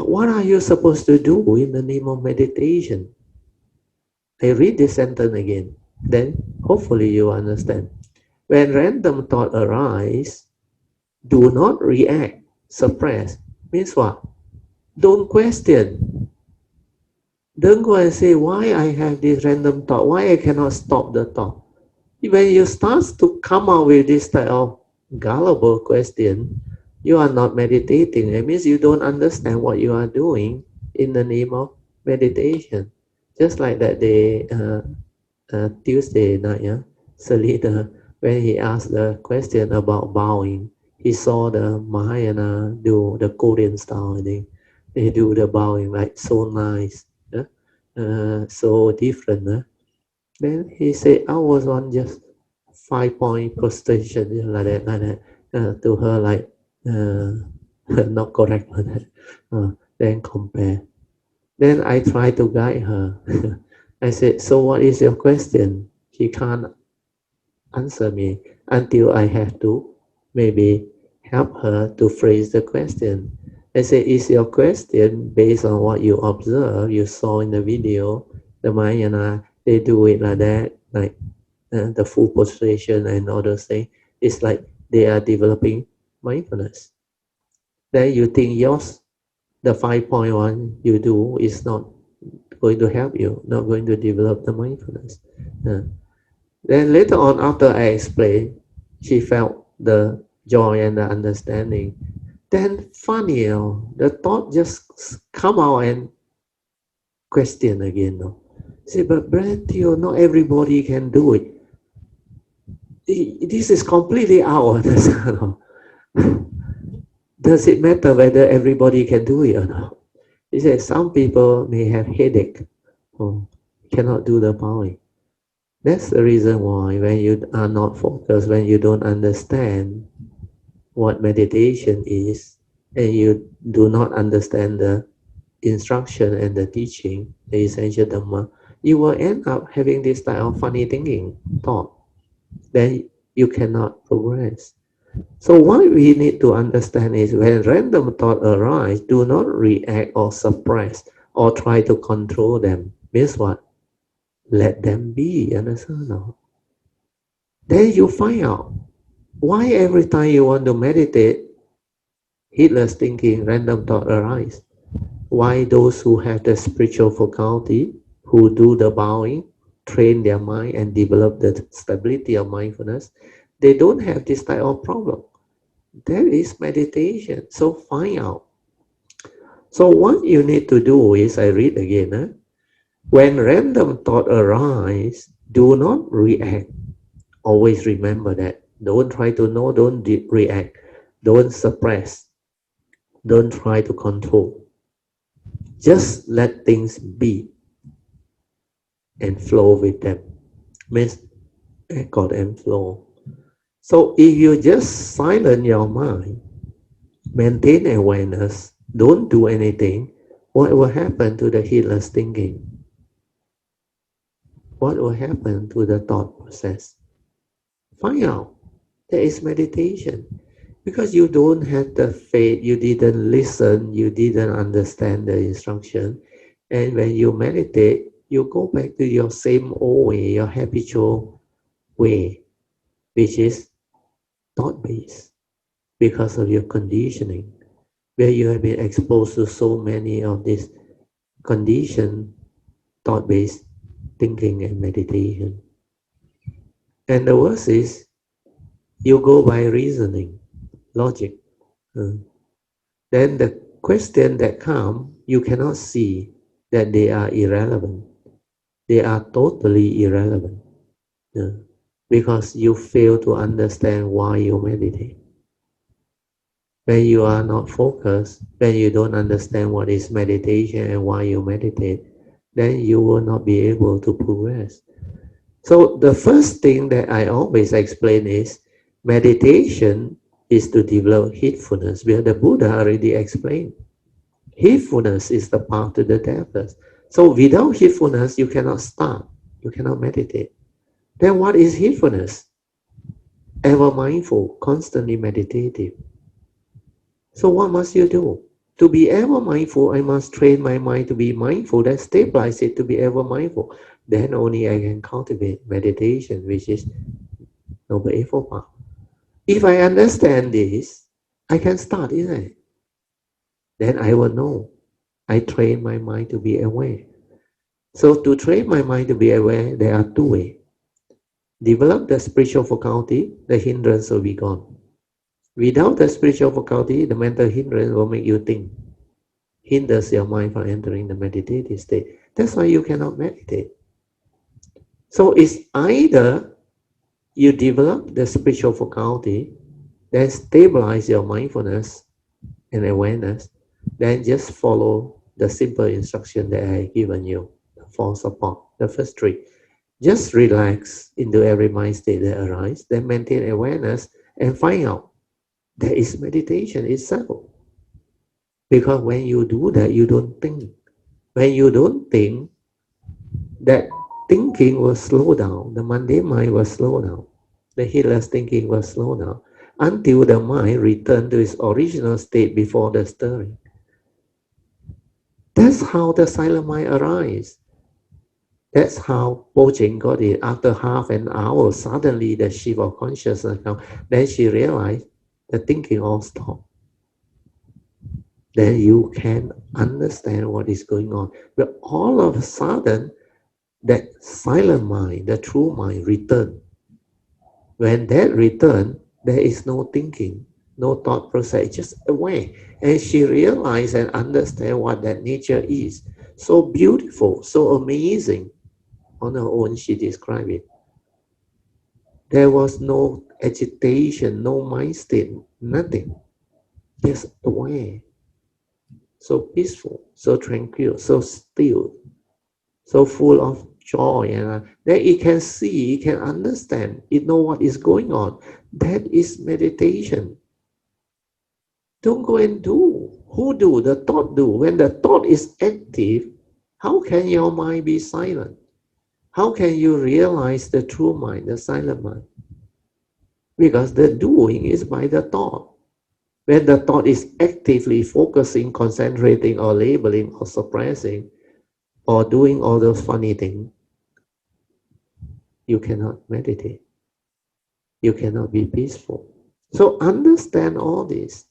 But what are you supposed to do in the name of meditation? I read this sentence again, then hopefully you understand. When random thought arise, do not react, suppress. Means what? Don't question. Don't go and say, why I have this random thought? Why I cannot stop the thought? When you start to come out with this type of gullible question, you are not meditating. It means you don't understand what you are doing in the name of meditation. Just like that day, Tuesday night, yeah, Salida, when he asked the question about bowing, he saw the Mahayana do the Korean style, I think. They do the bowing like so nice, yeah? So different. Then he said, I was on just 5 point prostration, yeah, like that, to her like, not correct like that. Then compare. Then I try to guide her. I said, so what is your question? She can't answer me until I have to maybe help her to phrase the question. I say, is your question based on what you observe, you saw in the video, the Mahayana, they do it like that, like the full prostration and all those things. It's like they are developing mindfulness. Then you think yours, the 5 point one you do is not going to help you, not going to develop the mindfulness. Then later on, after I explained, she felt the joy and the understanding. Then funny, the thought just come out and question again. Say, but Brother Theo, not everybody can do it. This is completely out. Does it matter whether everybody can do it or not? He said some people may have headache or cannot do the bowing. That's the reason why when you are not focused, when you don't understand what meditation is, and you do not understand the instruction and the teaching, the essential Dhamma, you will end up having this type of funny thinking, thought. Then you cannot progress. So what we need to understand is when random thought arise, do not react or suppress or try to control them. Means what? Let them be, understand? No? Then you find out why every time you want to meditate, heedless thinking, random thought arise. Why those who have the spiritual faculty, who do the bowing, train their mind and develop the stability of mindfulness, they don't have this type of problem. That is meditation. So find out. So what you need to do is, I read again, when random thought arise, do not react. Always remember that. Don't try to know, don't react. Don't suppress. Don't try to control. Just let things be and flow with them. Means accord and flow. So if you just silence your mind, maintain awareness, don't do anything, what will happen to the heedless thinking? What will happen to the thought process? Find out. That is meditation. Because you don't have the faith, you didn't listen, you didn't understand the instruction. And when you meditate, you go back to your same old way, your habitual way, which is thought-based because of your conditioning, where you have been exposed to so many of these conditioned thought-based thinking and meditation. And the worst is, you go by reasoning, logic. Then the question that come, you cannot see that they are irrelevant. They are totally irrelevant. Because you fail to understand why you meditate. When you are not focused, when you don't understand what is meditation and why you meditate, then you will not be able to progress. So the first thing that I always explain is meditation is to develop heedfulness, where the Buddha already explained. Heedfulness is the path to the depths. So without heedfulness, you cannot start, you cannot meditate. Then what is heedfulness? Ever mindful, constantly meditative. So what must you do? To be ever mindful, I must train my mind to be mindful, then stabilize it to be ever mindful. Then only I can cultivate meditation, which is Noble Eightfold Path. If I understand this, I can start, isn't it? Then I will know. I train my mind to be aware. So to train my mind to be aware, there are two ways. Develop the spiritual faculty, the hindrance will be gone. Without the spiritual faculty, the mental hindrance will make you think, hinders your mind from entering the meditative state. That's why you cannot meditate. So it's either you develop the spiritual faculty, then stabilize your mindfulness and awareness, then just follow the simple instruction that I have given you for support. The first three. Just relax into every mind state that arises, then maintain awareness and find out that is meditation itself. Because when you do that, you don't think. When you don't think, that thinking will slow down. The mundane mind will slow down. The heedless thinking will slow down until the mind returns to its original state before the stirring. That's how the silent mind arises. That's how Bojing got it. After half an hour, suddenly the shift of consciousness comes. Then she realized the thinking all stopped. Then you can understand what is going on. But all of a sudden, that silent mind, the true mind, return. When that return, there is no thinking, no thought process, just aware. And she realized and understand what that nature is. So beautiful, so amazing. On her own, she described it. There was no agitation, no mind state, nothing. Just aware. So peaceful, so tranquil, so still, so full of joy. And then it can see, it can understand, it know what is going on. That is meditation. Don't go and do. Who do? The thought do. When the thought is active, how can your mind be silent? How can you realize the true mind, the silent mind? Because the doing is by the thought. When the thought is actively focusing, concentrating, or labeling, or suppressing, or doing all those funny things, you cannot meditate. You cannot be peaceful. So understand all this.